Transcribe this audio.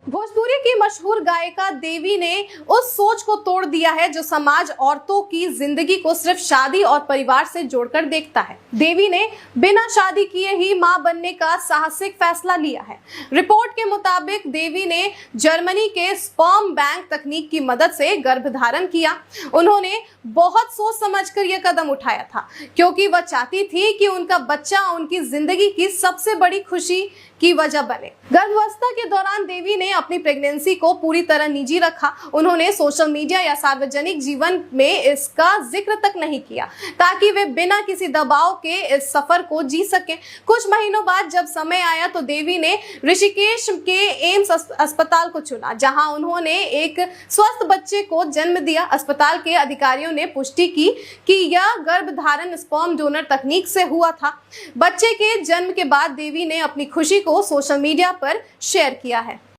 भोजपुरी की मशहूर गायिका देवी ने उस सोच को तोड़ दिया है जो समाज औरतों की जिंदगी को सिर्फ शादी और परिवार से जोड़कर देखता है। देवी ने बिना शादी किए ही मां बनने का साहसिक फैसला लिया है। रिपोर्ट के मुताबिक देवी ने जर्मनी के स्पर्म बैंक तकनीक की मदद से गर्भधारण किया। उन्होंने बहुत सोच समझकर यह कदम उठाया था क्योंकि वह चाहती थी कि उनका बच्चा उनकी जिंदगी की सबसे बड़ी खुशी की वजह बने। गर्भावस्था के दौरान देवी ने अपनी प्रेगनेंसी को पूरी तरह निजी रखा। उन्होंने सोशल मीडिया या सार्वजनिक जीवन में इसका जिक्र तक नहीं किया ताकि वे बिना किसी दबाव के इस सफर को जी सकें। कुछ महीनों बाद जब समय आया तो देवी ने ऋषिकेश के एम्स अस्पताल को चुना, जहां उन्होंने एक स्वस्थ बच्चे को जन्म दिया। अस्पताल के अधिकारियों ने पुष्टि की कि यह गर्भधारण स्पर्म डोनर तकनीक से हुआ था। बच्चे के जन्म के बाद देवी ने अपनी खुशी को सोशल मीडिया पर शेयर किया है।